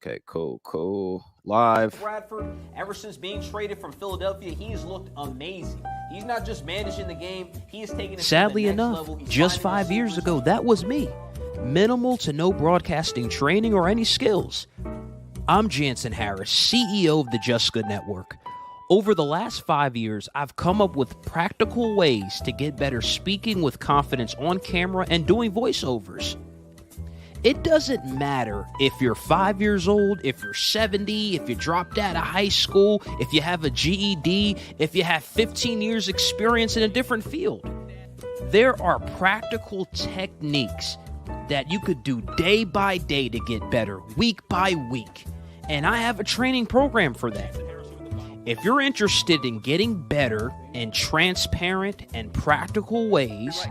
Okay, cool. Live. Bradford, ever since being traded from Philadelphia, he's looked amazing. He's not just managing the game, he is taking it Sadly to the next enough, level. He's just finding 5 years receivers. ago, that was me. Minimal to no broadcasting training or any skills. I'm Jansen Harris, CEO of the Just Good Network. Over the last 5 years, I've come up with practical ways to get better speaking with confidence on camera and doing voiceovers. It doesn't matter if you're 5 years old, if you're 70, if you dropped out of high school, if you have a GED, if you have 15 years experience in a different field. There are practical techniques that you could do day by day to get better, week by week. And I have a training program for that. If you're interested in getting better in transparent and practical ways,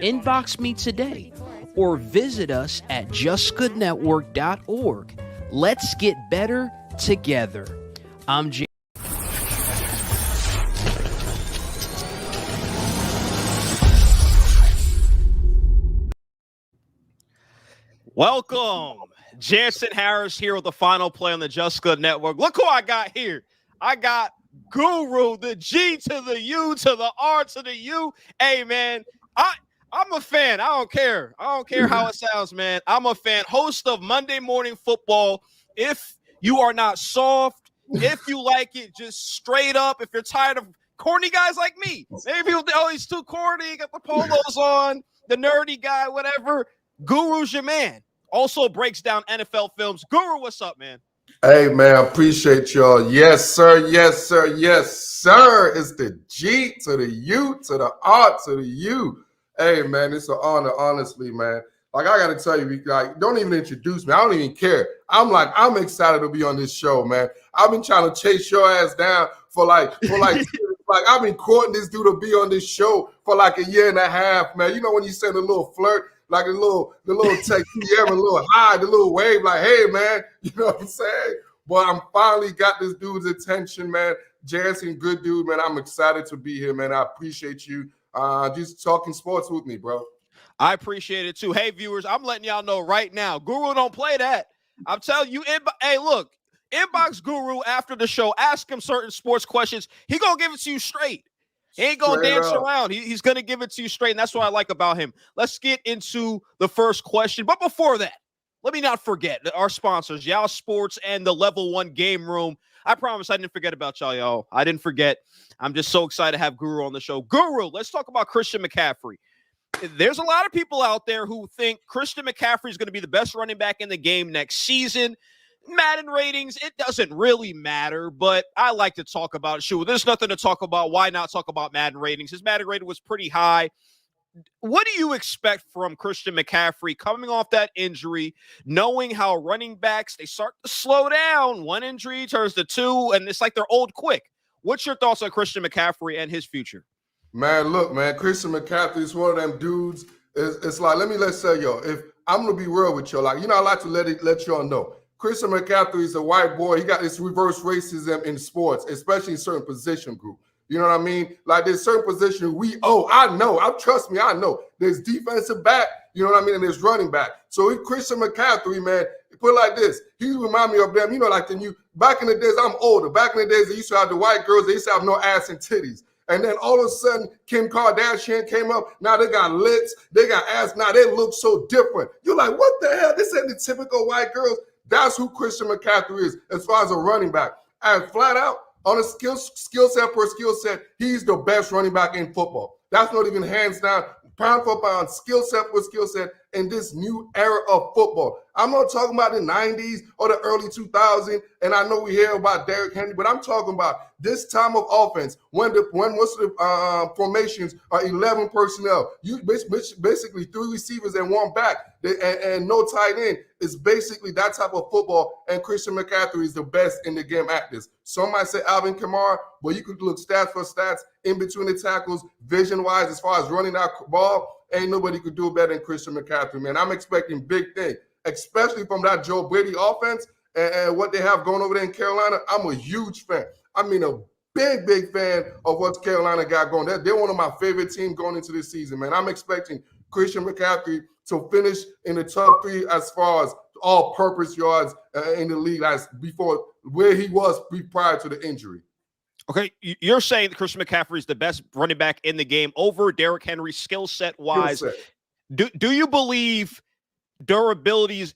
inbox me today or visit us at justgoodnetwork.org. Let's get better together. I'm J. Welcome. Jansen Harris here with the final play on the Just Good Network. Look who I got here. I got Guru, the G to the U to the R to the U. Hey, man, I'm a fan. I don't care. I don't care how it sounds, man. I'm a fan. Host of Monday Morning Football. If you are not soft, if you like it just straight up, if you're tired of corny guys like me, maybe people think, oh, he's too corny, got the polos on, the nerdy guy, whatever. Guru's your man. Also breaks down NFL films. Guru, what's up, man? Hey, man, I appreciate y'all. Yes, sir. Yes, sir. Yes, sir. It's the G to the U to the R to the U. Hey, man, it's an honor, honestly, man. Like, I got to tell you, like, don't even introduce me. I don't even care. I'm excited to be on this show, man. I've been trying to chase your ass down for like, like I've been courting this dude to be on this show for like a year and a half, man. You know when you send a little flirt, like the little text, you ever a little high, the little wave, like, hey, man, you know what I'm saying? But I'm finally got this dude's attention, man. Jansen, good dude, man. I'm excited to be here, man. I appreciate you just talking sports with me, bro. I appreciate it too. Hey, viewers, I'm letting y'all know right now, Guru don't play that. I'm telling you, hey, look, inbox Guru after the show. Ask him certain sports questions. He gonna give it to you straight. He ain't gonna dance around. He's gonna give it to you straight, and that's what I like about him. Let's get into the first question. But before that, let me not forget our sponsors, Yao Sports and the Level 1 Game Room. I promise I didn't forget about y'all. I didn't forget. I'm just so excited to have Guru on the show. Guru, let's talk about Christian McCaffrey. There's a lot of people out there who think Christian McCaffrey is going to be the best running back in the game next season. Madden ratings, it doesn't really matter, but I like to talk about it. Sure, there's nothing to talk about. Why not talk about Madden ratings? His Madden rating was pretty high. What do you expect from Christian McCaffrey coming off that injury, knowing how running backs, they start to slow down. One injury turns to two, and it's like they're old quick. What's your thoughts on Christian McCaffrey and his future? Man, look, man, Christian McCaffrey is one of them dudes. It's like, let's say, yo, if I'm going to be real with you, like, you know, I like to let y'all know. Christian McCaffrey is a white boy. He got this reverse racism in sports, especially in certain position group. You know what I mean? Like there's certain position I know. Trust me, I know. There's defensive back, you know what I mean? And there's running back. So if Christian McCaffrey, man, put it like this. He remind me of them, you know, like back in the days, I'm older. Back in the days, they used to have the white girls. They used to have no ass and titties. And then all of a sudden, Kim Kardashian came up. Now they got lips. They got ass. Now they look so different. You're like, what the hell? This ain't the typical white girls. That's who Christian McCaffrey is as far as a running back. And flat out, on a skill set per skill set, he's the best running back in football. That's not even hands down, pound for pound, skill set per skill set in this new era of football. I'm not talking about the 90s or the early 2000s, and I know we hear about Derrick Henry, but I'm talking about this time of offense when most of the formations are 11 personnel. You basically 3 receivers and 1 back and no tight end. Is basically that type of football, and Christian McCaffrey is the best in the game at this. Some might say Alvin Kamara, but you could look stats for stats in between the tackles, vision-wise, as far as running that ball. Ain't nobody could do better than Christian McCaffrey, man. I'm expecting big things, especially from that Joe Brady offense and what they have going over there in Carolina. I'm a huge fan. I mean, a big fan of what Carolina got going. They're one of my favorite teams going into this season, man. I'm expecting Christian McCaffrey to finish in the top 3 as far as all-purpose yards in the league as before where he was prior to the injury. Okay, you're saying that Christian McCaffrey is the best running back in the game over Derrick Henry skill set wise. Do you believe durability is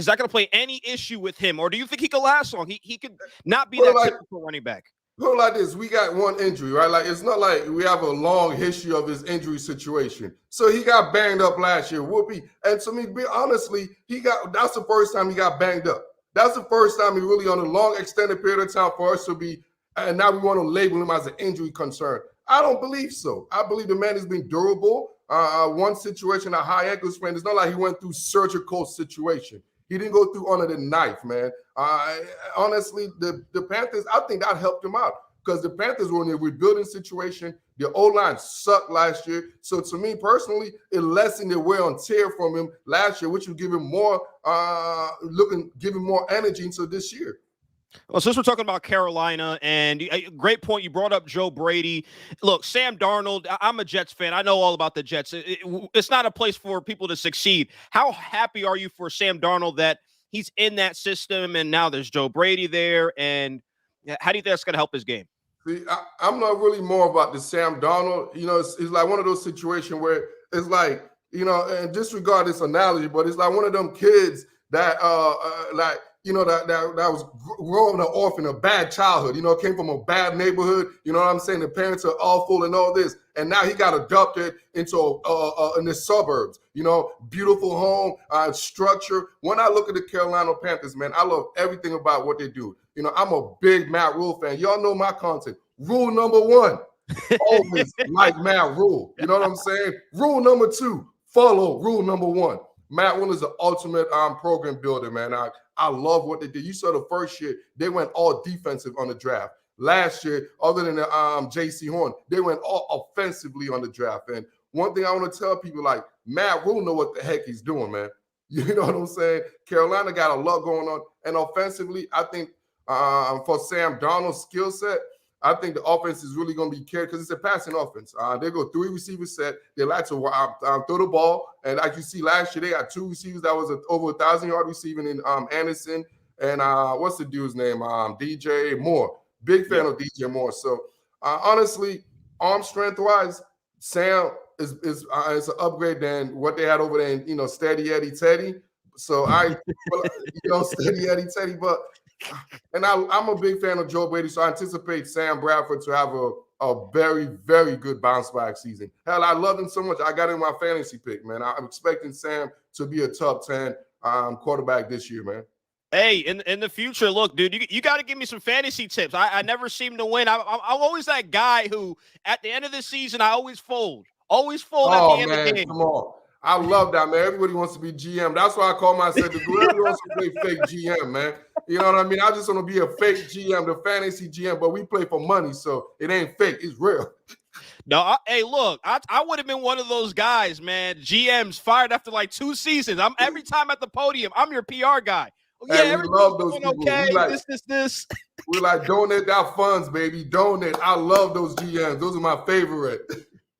that going to play any issue with him, or do you think he could last long? He could not be that typical running back. Put it like this: we got one injury, right? Like it's not like we have a long history of his injury situation. So he got banged up last year. Whoopie, and to me, honestly, that's the first time he got banged up. That's the first time he really on a long extended period of time for us to be. And now we want to label him as an injury concern. I don't believe so. I believe the man has been durable. One situation, a high ankle sprain. It's not like he went through surgical situation. He didn't go through under the knife, man. Honestly, the Panthers, I think that helped him out because the Panthers were in a rebuilding situation. The O-line sucked last year. So to me personally, it lessened the wear and tear from him last year, which will give him more energy into this year. Well, since we're talking about Carolina, and great point, you brought up Joe Brady. Look, Sam Darnold, I'm a Jets fan. I know all about the Jets. It's not a place for people to succeed. How happy are you for Sam Darnold that he's in that system, and now there's Joe Brady there, and how do you think that's going to help his game? See, I'm not really more about the Sam Darnold. You know, it's like one of those situations where it's like, you know, and disregard this analogy, but it's like one of them kids that that was growing up off in a bad childhood, came from a bad neighborhood, you know what I'm saying? The parents are awful and all this. And now he got adopted into in the suburbs, beautiful home, structure. When I look at the Carolina Panthers, man, I love everything about what they do. I'm a big Matt Rule fan. Y'all know my content. Rule number 1, always like Matt Rule. You know what I'm saying? Rule number 2, follow rule number 1. Matt Rule is the ultimate program builder, man. I love what they did. You saw the first year, they went all defensive on the draft. Last year, other than the J.C. Horn, they went all offensively on the draft. And one thing I want to tell people, like, Matt Rule know what the heck he's doing, man. You know what I'm saying? Carolina got a lot going on. And offensively, I think for Sam Darnold's skill set, I think the offense is really going to be carried because it's a passing offense. They go 3 receiver set. They like to throw the ball. And like you see last year, they got 2 receivers that was over 1,000-yard receiving in Anderson. And what's the dude's name? DJ Moore. Big fan of DJ Moore. So, honestly, arm strength-wise, Sam is an upgrade than what they had over there in, Steady Eddie Teddy. So, Steady Eddie Teddy. But and I'm a big fan of Joe Brady, so I anticipate Sam Bradford to have a very, very good bounce-back season. Hell, I love him so much. I got him in my fantasy pick, man. I'm expecting Sam to be a top 10 quarterback this year, man. Hey, in the future, look, dude, you got to give me some fantasy tips. I never seem to win. I'm always that guy who, at the end of the season, I always fold. Always fold at the end of the game. Come on. I love that, man. Everybody wants to be GM. That's why I call myself the guru. Everybody wants to play fake GM, man. You know what I mean? I just want to be a fake GM, the fantasy GM, but we play for money, so it ain't fake. It's real. No, hey, look, I would have been one of those guys, man. GMs fired after like 2 seasons. I'm every time at the podium. I'm your PR guy. Oh, yeah, hey, we love those people. Okay, this. We're like, donate our funds, baby. Donate. I love those GMs. Those are my favorite.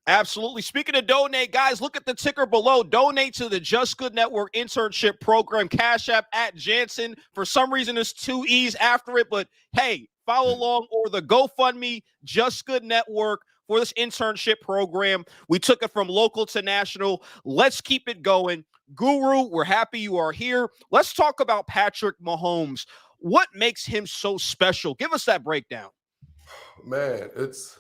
Absolutely. Speaking of donate, guys, look at the ticker below. Donate to the Just Good Network internship program. Cash App at Jansen. For some reason, there's 2 E's after it, but hey, follow along, or the GoFundMe Just Good Network for this internship program. We took it from local to national. Let's keep it going. Guru, we're happy you are here. Let's talk about Patrick Mahomes. What makes him so special? Give us that breakdown. Man, it's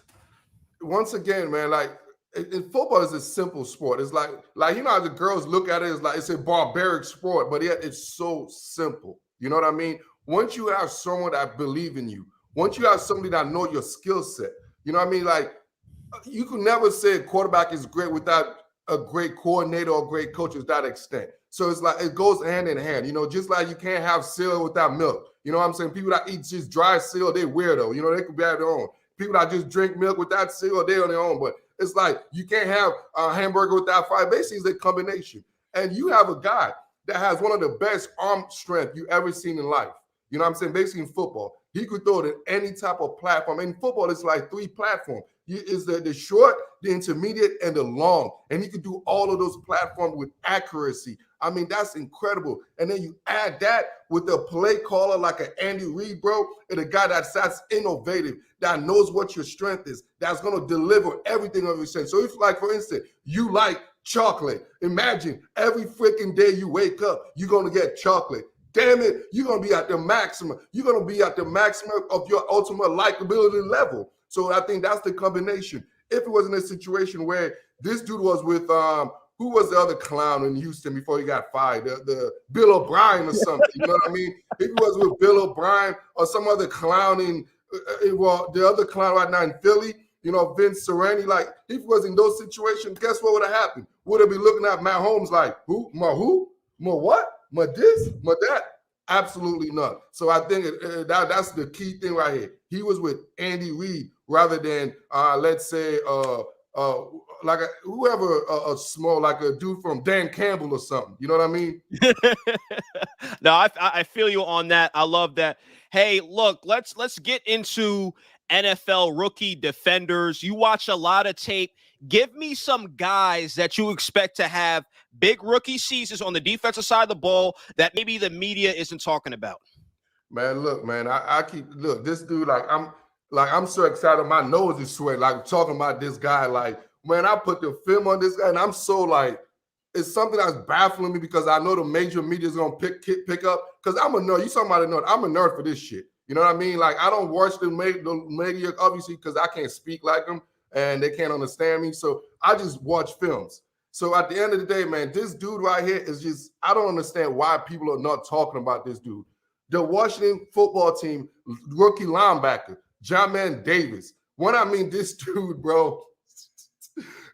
once again, man, like, in football is a simple sport. It's like how the girls look at it, it's like it's a barbaric sport, but yet it's so simple. You know what I mean? Once you have someone that believe in you, once you have somebody that know your skill set, you know what I mean? Like, you can never say a quarterback is great without a great coordinator or great coach to that extent. So it's like it goes hand in hand, just like you can't have cereal without milk. You know what I'm saying? People that eat just dry cereal, they weirdo. They could be at their own. People that just drink milk without cereal, they're on their own. But it's like you can't have a hamburger without fries. Basically, it's a combination. And you have a guy that has one of the best arm strength you ever seen in life. You know what I'm saying? Basically, in football, he could throw it in any type of platform. In football, it's like 3 platforms. It's the short, the intermediate, and the long. And he could do all of those platforms with accuracy. I mean, that's incredible. And then you add that with a play caller like an Andy Reid, bro, and a guy that's innovative, that knows what your strength is, that's going to deliver everything of your sense. So if, like, for instance, you like chocolate, imagine every freaking day you wake up, you're going to get chocolate. Damn it, you're going to be at the maximum. You're going to be at the maximum of your ultimate likability level. So I think that's the combination. If it was in a situation where this dude was with, who was the other clown in Houston before he got fired? The Bill O'Brien or something. You know what I mean? If he was with Bill O'Brien or some other clown in, well, the other clown right now in Philly, you know, Vince Cerani, like, if he was in those situations, guess what would have happened? Would have been looking at Mahomes like, who? My what? My this? My that? Absolutely not. So I think that's the key thing right here. He was with Andy Reid rather than, let's say, like a small, like a dude from Dan Campbell or something. You know what I mean? No, I feel you on that. I love that. Hey, look, let's get into NFL rookie defenders. You watch a lot of tape. Give me some guys that you expect to have big rookie seasons on the defensive side of the ball that maybe the media isn't talking about. Man, look, man, I keep this dude, I'm so excited. My nose is sweating, like talking about this guy. Like, man, I put the film on this guy, and I'm so like, it's something that's baffling me because I know the major media is gonna pick up. Because I'm a nerd. You talking about a nerd? I'm a nerd for this shit. You know what I mean? Like, I don't watch the media obviously because I can't speak like them and they can't understand me. So I just watch films. So at the end of the day, man, this dude right here is just, I don't understand why people are not talking about this dude. The Washington football team rookie linebacker, Jamin Davis. When I mean this dude, bro,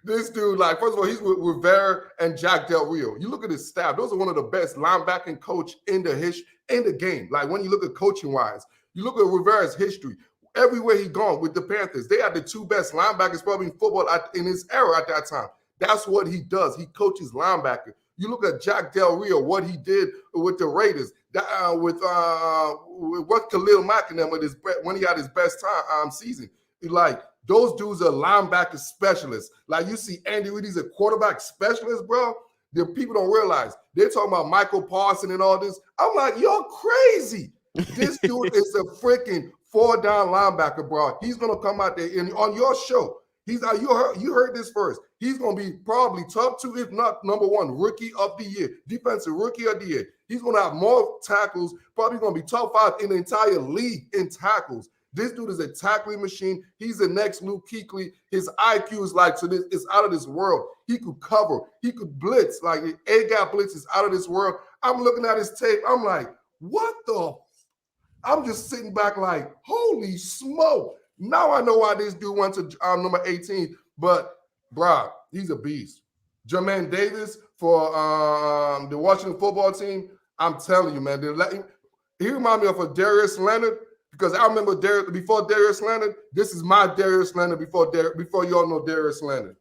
this dude, like, first of all, he's with Rivera and Jack Del Rio. You look at his staff; those are one of the best linebacking coach in the game. Like, when you look at coaching wise, you look at Rivera's history. Everywhere he gone with the Panthers, they had the two best linebackers probably in football in his era at that time. That's what he does. He coaches linebacker. You look at Jack Del Rio, what he did with the Raiders, with what Khalil Mack and them when he had his best season. Like, those dudes are linebacker specialists. Like, you see Andy Reid, he's a quarterback specialist, bro. The people don't realize. They're talking about Michael Parsons and all this. I'm like, you're crazy. This dude is a freaking 4-down linebacker, bro. He's going to come out there and on your show. You heard this first. He's going to be probably top 2, if not number 1, rookie of the year, defensive rookie of the year. He's going to have more tackles, probably going to be top 5 in the entire league in tackles. This dude is a tackling machine. He's the next Luke Kuechly. His IQ is like, so this is out of this world. He could cover. He could blitz. Like, A-gap blitz is out of this world. I'm looking at his tape. I'm like, what the? I'm just sitting back like, holy smoke. Now I know why this dude went to number 18. But, bro, he's a beast. Jamin Davis for the Washington football team, I'm telling you, man. He reminds me of a Darius Leonard. Because I remember before Darius Leonard, this is my Darius Leonard before y'all know Darius Leonard.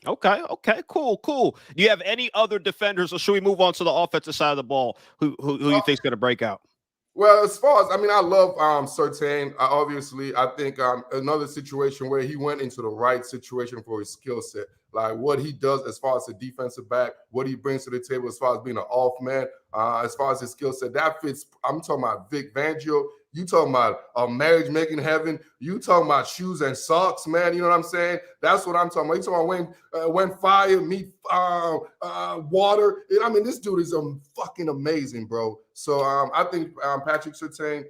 Okay, cool. Do you have any other defenders, or should we move on to the offensive side of the ball? Who you think is going to break out? Well, as far as, I love Surtain. Obviously, I think another situation where he went into the right situation for his skill set. Like, what he does as far as a defensive back, what he brings to the table as far as being an off man, as far as his skill set, that fits. I'm talking about Vic Fangio. You talking about a marriage making heaven. You talking about shoes and socks, man. You know what I'm saying? That's what I'm talking about. You talking about when fire meet water. This dude is fucking amazing, bro. So I think Patrick Surtain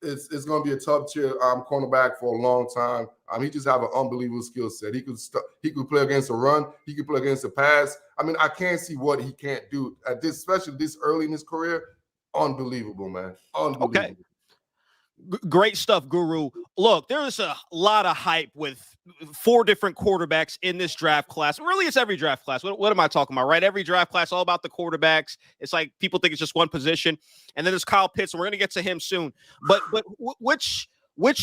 is going to be a top tier cornerback for a long time. He just have an unbelievable skill set. He could play against a run. He could play against a pass. I can't see what he can't do at this, especially this early in his career. Unbelievable, man. Unbelievable. Okay. Great stuff, Guru. Look, there's a lot of hype with 4 different quarterbacks in this draft class. Really, it's every draft class. What am I talking about, right? Every draft class, all about the quarterbacks. It's like people think it's just one position. And then there's Kyle Pitts, and we're going to get to him soon. But which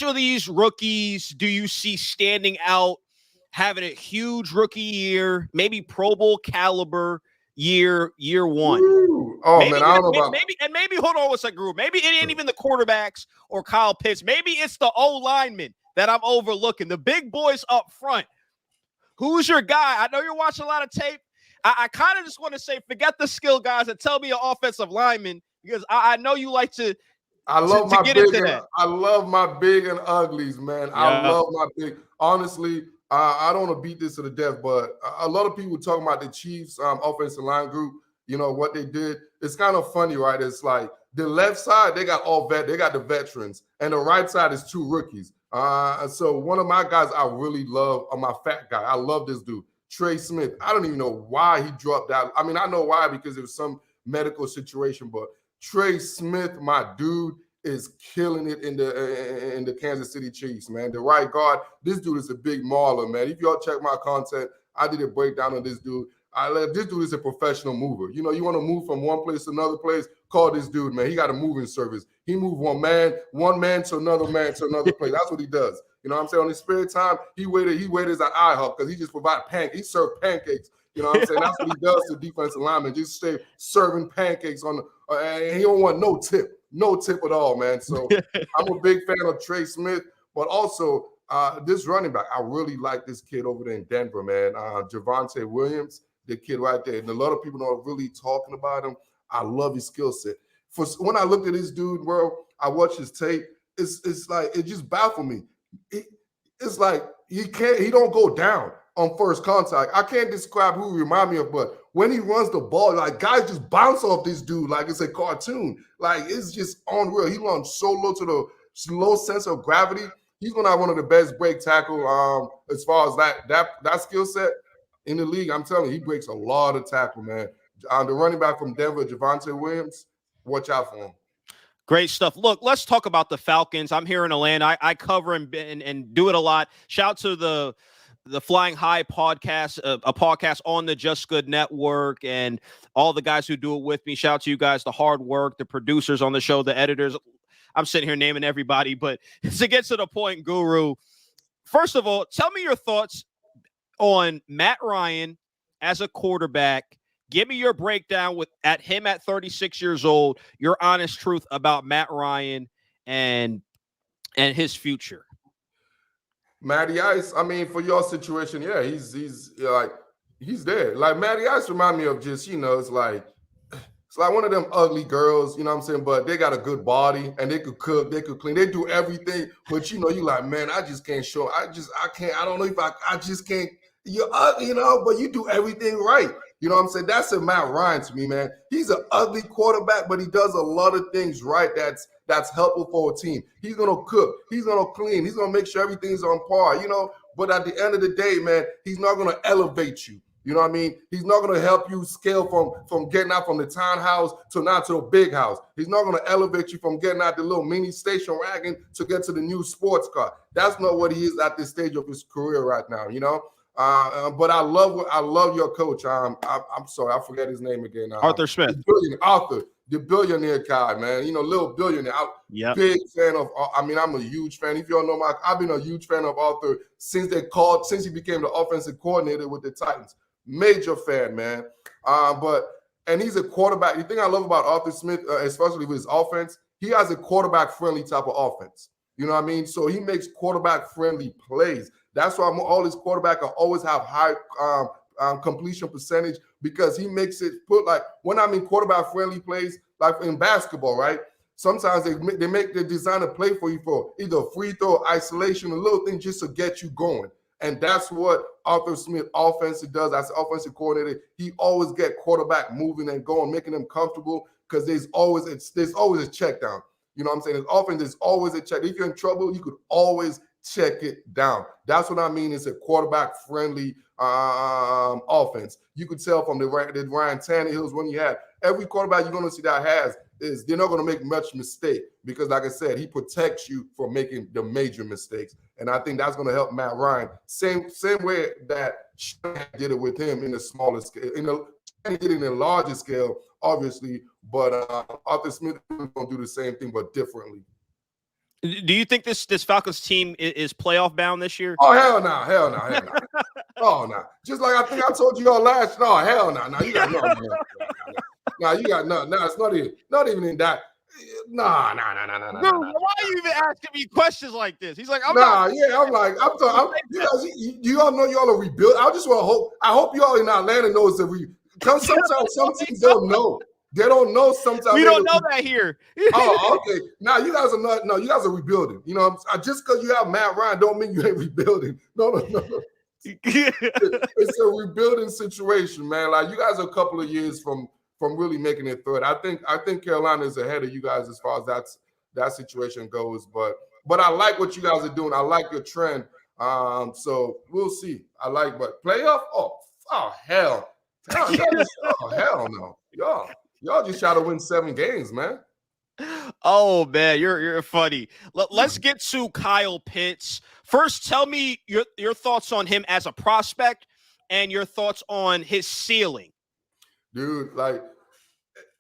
of these rookies do you see standing out, having a huge rookie year, maybe Pro Bowl caliber year one? Ooh. Oh, maybe, man, I don't know about maybe hold on a second, Guru. Maybe it ain't even the quarterbacks or Kyle Pitts. Maybe it's the O-linemen that I'm overlooking, the big boys up front. Who's your guy? I know you're watching a lot of tape. I kind of just want to say, forget the skill guys and tell me your offensive lineman, because I know you like to get into that. I love my big and uglies, man. I love my big. Honestly, I don't want to beat this to the death, but a lot of people talking about the Chiefs offensive line group, what they did. It's kind of funny, right? It's like the left side, they got they got the veterans, and the right side is 2 rookies. So one of my guys I really love, my fat guy, I love this dude, Trey Smith. I don't even know why he dropped out. I mean, I know why, because it was some medical situation, but Trey Smith, my dude, is killing it in the Kansas City Chiefs, man. The right guard, this dude is a big mauler, man. If y'all check my content, I did a breakdown on this dude. This dude is a professional mover. You want to move from one place to another place, call this dude, man. He got a moving service. He moved one man to another man to another place. That's what he does. You know what I'm saying? On his spare time, he waited as an IHOP because he just provide pancakes. He served pancakes. You know what I'm saying? That's what he does to defensive linemen. Just stay serving pancakes on and he don't want no tip at all, man. So I'm a big fan of Trey Smith, but also this running back, I really like this kid over there in Denver, man. Javontay Williams, the kid right there. And a lot of people are really talking about him. I love his skill set. When I looked at this dude, bro, I watched his tape. It's like it just baffled me. It's like he don't go down on first contact. I can't describe who he remind me of, but when he runs the ball, like guys just bounce off this dude like it's a cartoon. Like it's just unreal. He runs so low to the low sense of gravity. He's gonna have one of the best break tackle as far as that skill set in the league. I'm telling you, he breaks a lot of tackle, man. The running back from Denver, Javontay Williams, watch out for him. Great stuff. Look, let's talk about the Falcons. I'm here in Atlanta. I cover and do it a lot. Shout out to the Flying High podcast, a podcast on the Just Good Network, and all the guys who do it with me. Shout out to you guys, the hard work, the producers on the show, the editors. I'm sitting here naming everybody, but to get to the point, Guru, first of all, tell me your thoughts on Matt Ryan as a quarterback. Give me your breakdown at 36 years old, your honest truth about Matt Ryan and his future. Matty Ice, I mean, for your situation, yeah, he's there. Like Matty Ice remind me of just, it's like one of them ugly girls, you know what I'm saying? But they got a good body and they could cook, they could clean, they do everything. But you like, man, I just can't show. I don't know if I just can't, but you do everything right. You know what I'm saying? That's a Matt Ryan to me, man. He's an ugly quarterback, but he does a lot of things right that's helpful for a team. He's going to cook. He's going to clean. He's going to make sure everything's on par, But at the end of the day, man, he's not going to elevate you. You know what I mean? He's not going to help you scale from getting out from the townhouse to now to a big house. He's not going to elevate you from getting out the little mini station wagon to get to the new sports car. That's not what he is at this stage of his career right now, But I love your coach. I'm sorry, I forget his name again. Arthur Smith. Arthur, the billionaire guy, man. Little billionaire. Big fan of. I'm a huge fan. If you don't know I've been a huge fan of Arthur since he became the offensive coordinator with the Titans. Major fan, man. And he's a quarterback. The thing I love about Arthur Smith, especially with his offense, he has a quarterback-friendly type of offense. You know what I mean? So he makes quarterback-friendly plays. That's why all his quarterbacks always have high completion percentage, because he makes it when I'm in quarterback-friendly plays, like in basketball, right? Sometimes they design a play for you for either a free throw, isolation, a little thing just to get you going. And that's what Arthur Smith offensive does. As an offensive coordinator, he always get quarterback moving and going, making them comfortable, because there's always a check down. You know what I'm saying? There's always a check. If you're in trouble, you could always check it down. That's what I mean. It's a quarterback-friendly offense. You could tell from the Ryan Tannehills when you had every quarterback you're going to see that is they're not going to make much mistake, because, like I said, he protects you from making the major mistakes. And I think that's going to help Matt Ryan. Same way that Shanahan did it with him in the smaller scale. He did it in a larger scale, obviously, but Arthur Smith is going to do the same thing, but differently. Do you think this Falcons team is playoff bound this year? Oh, hell no. Oh, no. Just like I think I told you all last. No, hell no. No, you got no. No, you got no. No, it's not even in that. Nah. Dude, why are you even asking me questions like this? He's like, I'm You guys, you all know y'all are rebuild. I hope y'all in Atlanta knows that sometimes some teams don't know. They don't know sometimes. We don't know that here. Oh, okay. Now you guys are not. No, you guys are rebuilding. You know, just because you have Matt Ryan don't mean you ain't rebuilding. No. It's a rebuilding situation, man. Like you guys are a couple of years from really making it through it. I think Carolina is ahead of you guys as far as that situation goes. But I like what you guys are doing. I like your trend. So we'll see. But playoff? Oh hell. Hell no. Y'all just try to win 7 games, man. Oh man, you're funny. Let's get to Kyle Pitts. First, tell me your thoughts on him as a prospect and your thoughts on his ceiling. Dude, like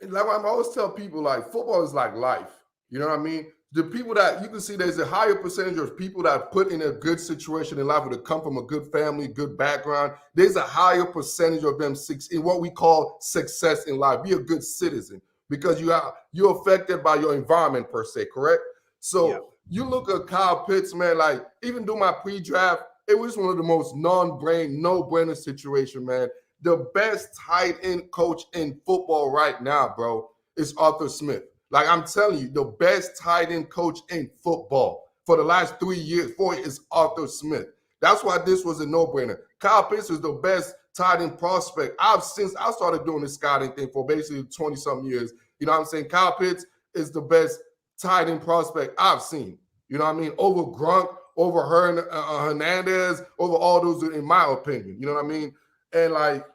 I always tell people, like football is like life. You know what I mean? The people that you can see, there's a higher percentage of people that put in a good situation in life, or that come from a good family, good background. There's a higher percentage of them in what we call success in life. Be a good citizen because you're affected by your environment per se, correct? So You look at Kyle Pitts, man. Like even do my pre-draft, it was one of the most no-brainer situation, man. The best tight end coach in football right now, bro, is Arthur Smith. Like I'm telling you, the best tight end coach in football for the last 3 years, 4 years, is Arthur Smith. That's why this was a no-brainer. Kyle Pitts is the best tight end prospect since I started doing this scouting thing for basically 20-something years. You know what I'm saying? Kyle Pitts is the best tight end prospect I've seen. You know what I mean? Over Gronk, over Hernandez, over all those, in my opinion. You know what I mean? And like,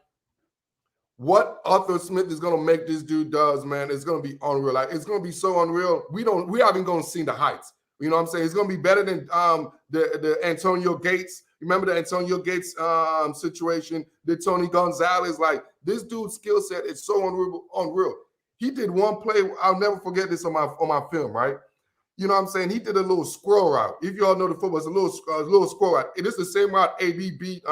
what Arthur Smith is going to make this dude does, man, it's going to be unreal. Like, it's going to be so unreal. We haven't going to see the heights. You know what I'm saying? It's going to be better than the Antonio Gates. Remember the Antonio Gates situation? The Tony Gonzalez. Like, this dude's skill set is so unreal. He did one play. I'll never forget this on my film, right? You know what I'm saying? He did a little squirrel route. If you all know the football, it's a little squirrel route. It is the same route AB beat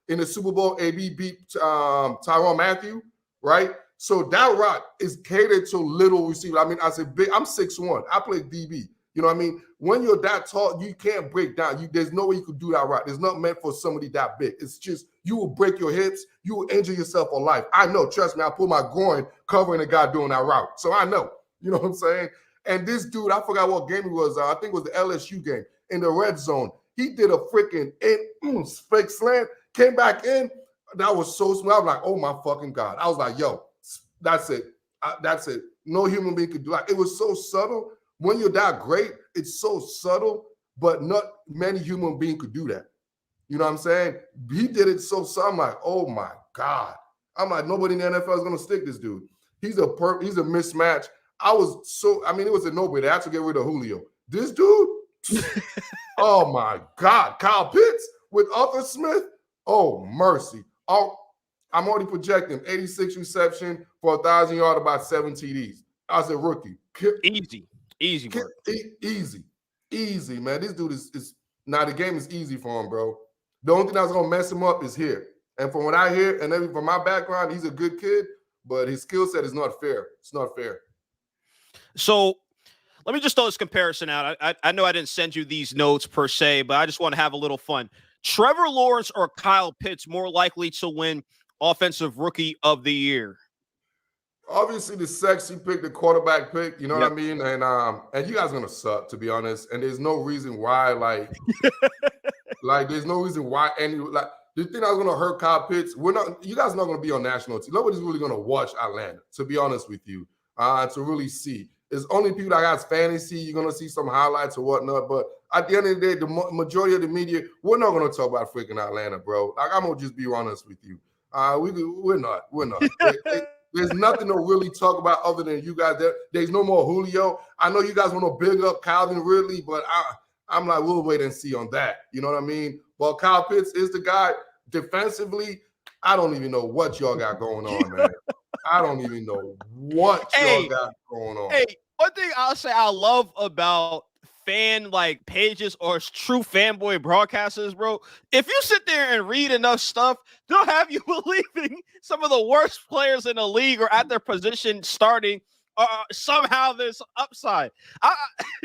in the Super Bowl. AB beat Tyrann Mathieu, right? So that route is catered to little receiver. I mean, I said big. I'm 6'1". I play DB. You know what I mean? When you're that tall, you can't break down. There's no way you could do that route. It's not meant for somebody that big. It's just you will break your hips. You will injure yourself for life. I know. Trust me. I pulled my groin covering a guy doing that route. So I know. You know what I'm saying? And this dude, I forgot what game it was. I think it was the LSU game in the red zone. He did a freaking fake slant, came back in. That was so smooth. I was like, oh my fucking God. I was like, yo, that's it. That's it. No human being could do that. It was so subtle. When you're that great, it's so subtle, but not many human beings could do that. You know what I'm saying? He did it so subtle. I'm like, oh my God. I'm like, nobody in the NFL is going to stick this dude. He's a mismatch. it was a no-brainer. They had to get rid of Julio. This dude, oh my God. Kyle Pitts with Arthur Smith, oh mercy. Oh, I'm already projecting 86 reception for 1,000 yards, about 7 TDs. As a rookie. Easy work. Easy, man. This dude is now the game is easy for him, bro. The only thing that's gonna mess him up is here. And from what I hear, and from my background, he's a good kid, but his skill set is not fair. It's not fair. So let me just throw this comparison out. I know I didn't send you these notes per se, but I just want to have a little fun. Trevor Lawrence or Kyle Pitts more likely to win Offensive Rookie of the Year? Obviously, the sexy pick, the quarterback pick, you know what I mean? And you guys are going to suck, to be honest. And there's no reason why, there's no reason why the thing that's going to hurt Kyle Pitts, you guys are not going to be on national team. Nobody's really going to watch Atlanta, to be honest with you, to really see. It's only people that got fantasy. You're going to see some highlights or whatnot. But at the end of the day, the majority of the media, we're not going to talk about freaking Atlanta, bro. Like, I'm going to just be honest with you. We're not. There's nothing to really talk about other than you guys. There's no more Julio. I know you guys want to big up Calvin Ridley, but I'm like, we'll wait and see on that. You know what I mean? But Kyle Pitts is the guy. Defensively, I don't even know what y'all got going on, man. I don't even know what y'all got going on. Hey, one thing I'll say I love about fan pages or true fanboy broadcasters, bro. If you sit there and read enough stuff, they'll have you believing some of the worst players in the league are at their position starting somehow there's upside.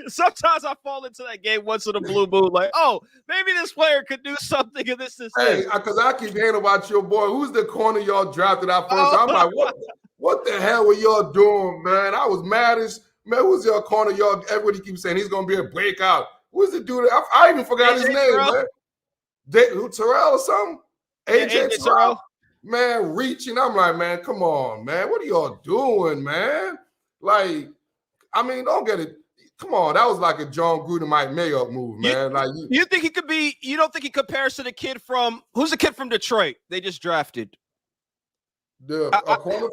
Sometimes I fall into that game once in a blue moon, like, oh, maybe this player could do something in this. Hey, because I keep hearing about your boy. Who's the corner y'all drafted out first? I'm like, what the hell were y'all doing, man? I was mad as man. Who's your corner? Y'all, everybody keeps saying he's gonna be a breakout. Who's the dude? I even forgot his name, man. Terrell or something? AJ Terrell. Man, reaching. I'm like, man, come on, man. What are y'all doing, man? Like, I mean, don't get it. Come on, that was like a John Gruden, Mike Mayock move, man. You think he could be? You don't think he compares to the kid from who's the kid from Detroit? They just drafted the corner.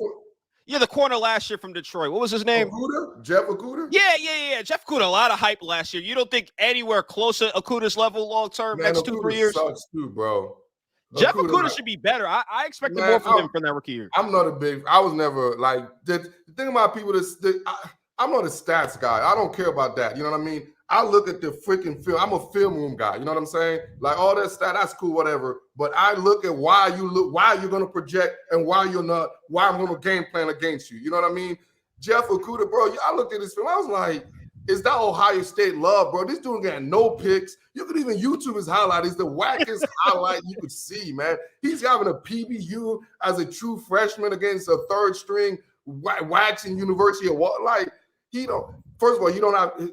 The corner last year from Detroit. What was his name? Okudah? Jeff Okudah? Yeah. Jeff Okudah, a lot of hype last year. You don't think anywhere close to Okudah's level long term next 2-3 years? Sucks too, bro. Jeff Okudah should be better. I expected more from him from that rookie year. I was never like the thing about people I'm not a stats guy. I don't care about that. You know what I mean? I look at the freaking film. I'm a film room guy. You know what I'm saying? Like all that stat, that's cool, whatever. But I look at why you're going to project and why you're not, why I'm going to game plan against you. You know what I mean? Jeff Okudah, bro, I looked at this film. I was like, is that Ohio State love, bro? This dude got no picks. You could even YouTube his highlight. It's the wackest highlight you could see, man. He's having a PBU as a true freshman against a third string waxing University of what? Like, first of all,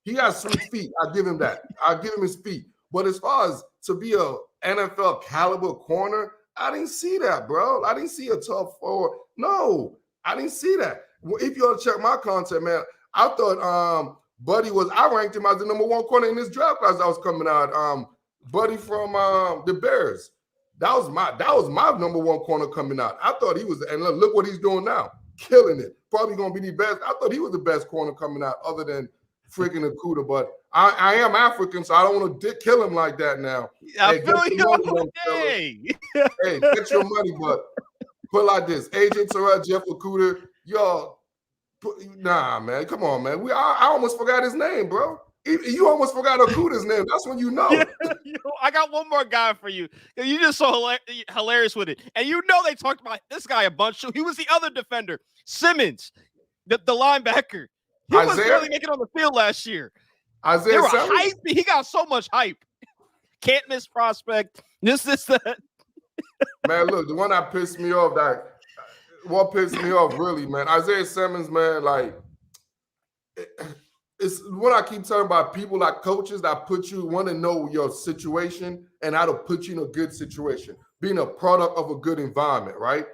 he has sweet feet. I give him that. I give him his feet. But as far as to be a NFL caliber corner, I didn't see that, bro. I didn't see a tough forward. No, I didn't see that. Well, if you want to check my content, man, I thought Buddy I ranked him as the number one corner in this draft class that was coming out. Buddy from the Bears. That was my number one corner coming out. I thought he was, and look what he's doing now. Killing it. Probably going to be the best. I thought he was the best corner coming out other than freaking Okudah, but I am African, so I don't want to kill him like that now. I feel you. Hey, get your money, but put like this. AJ Terrell, Jeff Okudah, y'all, nah, man, come on, man. I almost forgot his name, bro. You almost forgot Okudah's name. That's when you know. I got one more guy for you. You just so hilarious with it. And they talked about this guy a bunch. He was the other defender, Simmons, the linebacker. He was barely making it on the field last year. Isaiah Simmons? He got so much hype. Can't miss prospect. This, that. Man, look, the one that pissed me off, what pissed me off really, man, Isaiah Simmons, man, like, it's what I keep talking about, people like coaches that want to know your situation and how to put you in a good situation, being a product of a good environment, right?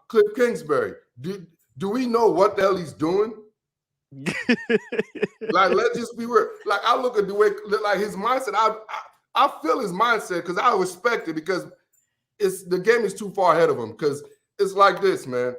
Cliff Kingsbury, do we know what the hell he's doing? Like, let's just be real. Like, I look at the way, like his mindset, I feel his mindset because I respect it because the game is too far ahead of him because it's like this, man.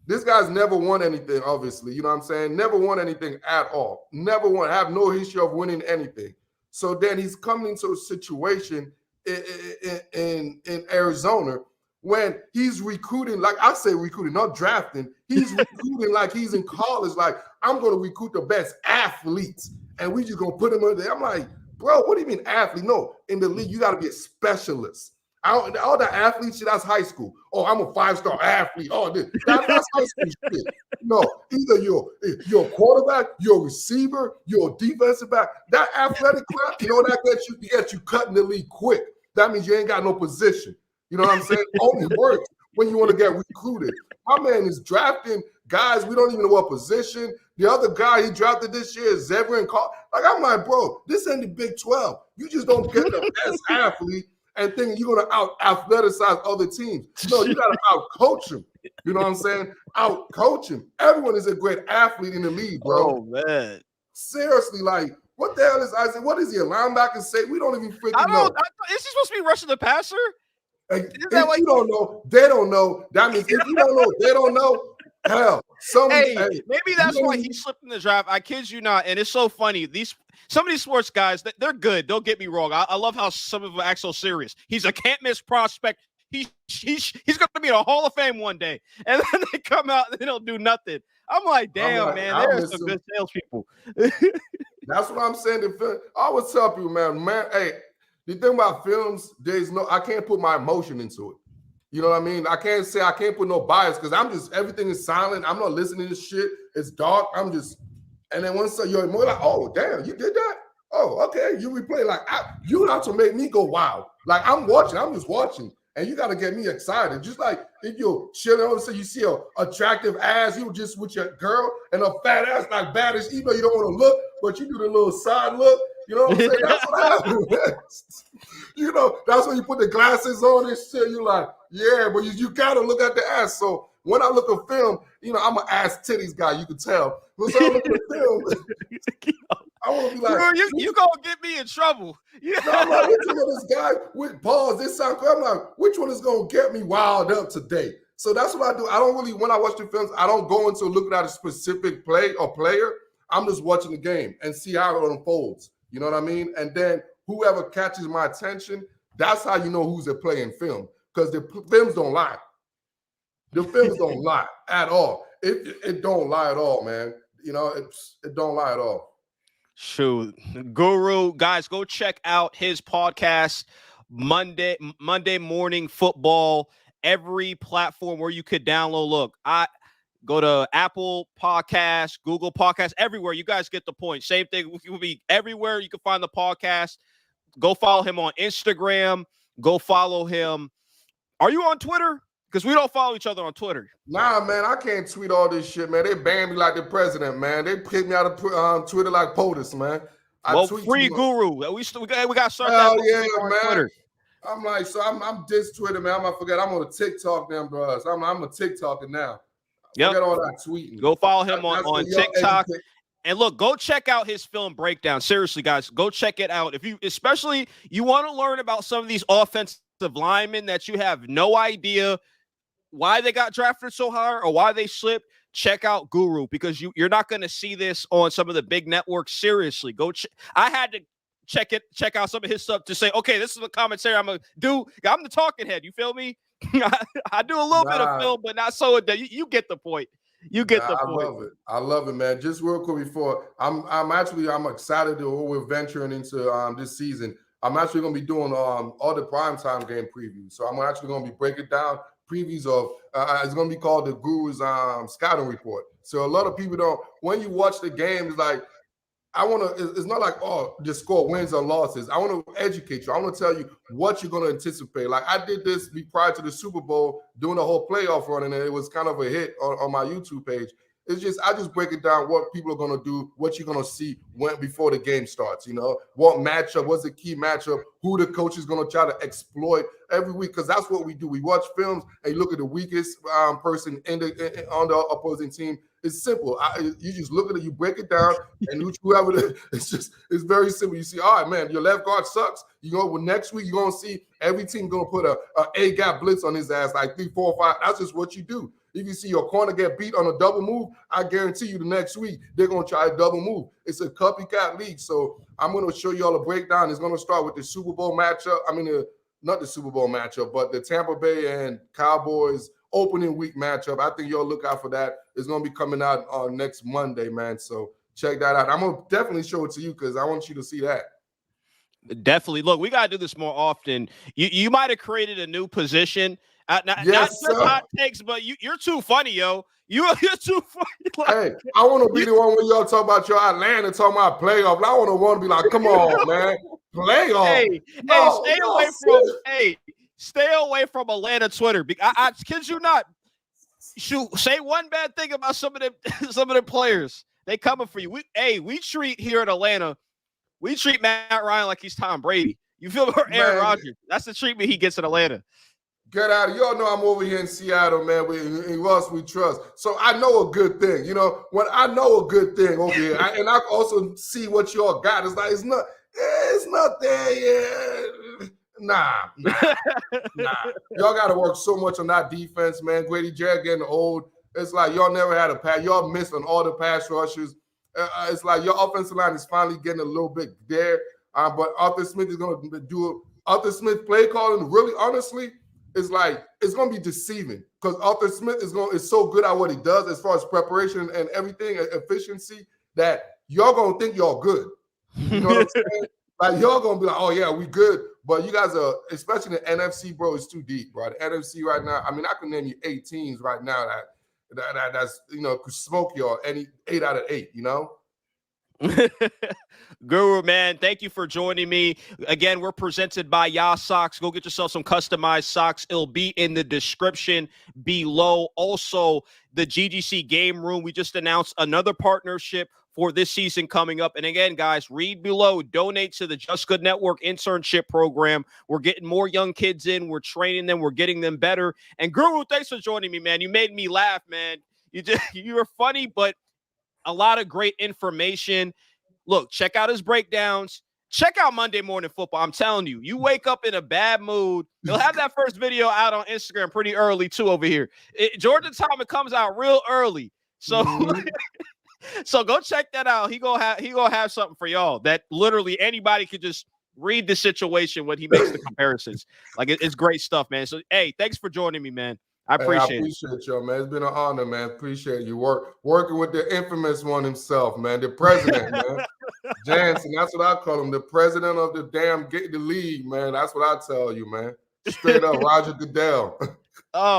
This guy's never won anything, obviously. You know what I'm saying? Never won anything at all. Never won. Have no history of winning anything. So then he's coming into a situation in Arizona when he's recruiting, like I say recruiting, not drafting. He's recruiting like he's in college. Like, I'm going to recruit the best athletes, and we just going to put them in there. I'm like, bro, what do you mean athlete? No, in the league, you got to be a specialist. All that athlete shit, that's high school. Oh, I'm a 5-star athlete. Oh, that's high school shit. No, either you're a quarterback, you're a receiver, you're a defensive back. That athletic crap, that gets you cut in the league quick. That means you ain't got no position. You know what I'm saying? Only works when you want to get recruited. My man is drafting guys we don't even know what position. The other guy he drafted this year is Zevran Carr. Like, I'm like, bro, this ain't the Big 12. You just don't get the best athlete and thinking you're going to out-athleticize other teams. No, you got to out-coach them. You know what I'm saying? Out-coach them. Everyone is a great athlete in the league, bro. Oh, man. Seriously, like, what the hell is Isaac? What is he, a linebacker say? We don't even freaking know. Is he supposed to be rushing the passer? If you don't know, they don't know. That means if you don't know, they don't know. Hell, maybe that's why he slipped in the draft. I kid you not. And it's so funny. Some of these sports guys, they're good. Don't get me wrong. I love how some of them act so serious. He's a can't miss prospect. He's going to be in a Hall of Fame one day. And then they come out and they don't do nothing. I'm like, damn, man, there's some good salespeople. That's what I'm saying. I always tell people, man, hey, the thing about films, I can't put my emotion into it. You know what I mean? I can't put no bias because everything is silent. I'm not listening to shit. It's dark. And then once you're more like, oh, damn, you did that? Oh, okay. You replay you have to make me go wow. Like I'm just watching. And you got to get me excited. Just like if you're chilling, all of a sudden you see a attractive ass, you just with your girl and a fat ass like bad as even though you don't want to look, but you do the little side look. You know what I'm saying? That's what happens. You know, that's when you put the glasses on and shit. You're like, yeah, but you got to look at the ass. So when I look at film, you know, I'm an ass titties guy, you can tell. But so I look at the film, I want to be like, bro, you gonna get me in trouble. Yeah. No, I'm like, which one of this guy with balls, this sound good? I'm like, which one is gonna get me wild up today? So that's what I do. I don't really, when I watch the films, I don't go into looking at a specific play or player. I'm just watching the game and see how it unfolds. You know what I mean? And then whoever catches my attention, that's how you know who's a play in film. Because the films don't lie. The films don't lie at all. It don't lie at all, man. You know, it don't lie at all. Shoot, Guru, guys, go check out his podcast, Monday Morning Football, every platform where you could download. Look, I go to Apple Podcasts, Google Podcasts, everywhere. You guys get the point. Same thing. It will be everywhere you can find the podcast. Go follow him on Instagram. Go follow him. Are you on Twitter? Because we don't follow each other on Twitter. Nah, man, I can't tweet all this shit, man. They banned me like the president, man. They kicked me out of Twitter like POTUS, man. Well, free Guru. We got to start that. Yeah, man. Twitter. I'm like, so I'm this Twitter, man. I'm gonna forget. I'm on a TikTok now, bro. So I'm a TikToker now. Forget all that tweeting. Go follow him on TikTok. And look, go check out his film breakdown. Seriously, guys, go check it out. Especially you want to learn about some of these offensive linemen that you have no idea why they got drafted so high or why they slipped. Check out Guru because you're not going to see this on some of the big networks. Seriously, I had to check out some of his stuff to say, okay, this is the commentary I'm gonna do. I'm the talking head. You feel me? I do a little bit of film, but not so. You get the point. You get the point. I love it, man. Just real quick before I'm excited to what we're venturing into this season. I'm actually going to be doing all the primetime game previews. So I'm actually going to be breaking down previews of it's going to be called the Guru's scouting report. So a lot of people don't, when you watch the game, it's like, it's not like, oh, just score wins or losses. I want to educate you. I want to tell you what you're going to anticipate. Like I did this prior to the Super Bowl, doing the whole playoff run, and it was kind of a hit on my YouTube page. It's just, I just break it down what people are going to do, what you're going to see before the game starts, you know, what matchup, what's the key matchup, who the coach is going to try to exploit every week, because that's what we do. We watch films and you look at the weakest person on the opposing team. It's simple. You just look at it, you break it down, and whoever it's very simple. You see, all right, man, your left guard sucks. You go next week, you're going to see every team going to put a A-gap blitz on his ass, like 3, 4, 5. That's just what you do. If you see your corner get beat on a double move, I guarantee you the next week they're going to try a double move. It's a copycat league. So I'm going to show you all a breakdown. It's going to start with the Super Bowl matchup. Not the Super Bowl matchup, but the Tampa Bay and Cowboys opening week matchup. I think y'all look out for that. It's going to be coming out on next Monday, man. So check that out. I'm going to definitely show it to you because I want you to see that. Definitely. Look, we got to do this more often. You might have created a new position. Not just hot takes, but you're too funny, yo. You're too funny. Hey, I want to be the one when y'all talk about your Atlanta, talking about playoff. I want to be like, come on, man, playoff. Stay away from Atlanta Twitter. I kid you not. Shoot, say one bad thing about some of the players. They coming for you. We treat here in Atlanta. We treat Matt Ryan like he's Tom Brady. You feel me? Or Aaron Rodgers. That's the treatment he gets in Atlanta. Get out of y'all know I'm over here in Seattle, man. In us we trust. So I know a good thing. You know, when I know a good thing over here, and I also see what y'all got. It's like it's not there yet. Nah. Y'all got to work so much on that defense, man. Grady Jarrett getting old. It's like y'all never had a pass. Y'all missed on all the pass rushes. It's like your offensive line is finally getting a little bit there. But Arthur Smith is going to do Arthur Smith play calling. Really, honestly, it's like it's going to be deceiving because Arthur Smith is so good at what he does as far as preparation and everything, and efficiency, that y'all going to think y'all good. You know what I'm saying? Like y'all going to be like, oh yeah, we good. But you guys are, especially the NFC, bro, is too deep, bro. The NFC right now, I mean, I can name you 8 teams right now that's could smoke y'all any 8 out of 8, Guru, man, thank you for joining me. Again, we're presented by Ya Socks. Go get yourself some customized socks. It'll be in the description below. Also, the GGC Game Room. We just announced another partnership for this season coming up. And again, guys, read below. Donate to the Just Good Network internship program. We're getting more young kids in. We're training them. We're getting them better. And Guru, thanks for joining me, man. You made me laugh, man. You were funny, but a lot of great information. Look, check out his breakdowns. Check out Monday Morning Football. I'm telling you, you wake up in a bad mood. He'll have that first video out on Instagram pretty early, too, over here. Georgia time, it comes out real early. So, so go check that out. He gonna have something for y'all that literally anybody could just read the situation when he makes the comparisons. Like, it's great stuff, man. So, hey, thanks for joining me, man. I appreciate you, man. It's been an honor, man. Appreciate you working with the infamous one himself, man. The president, man. Jansen, that's what I call him. The president of the the league, man. That's what I tell you, man. Straight up, Roger Goodell. Oh.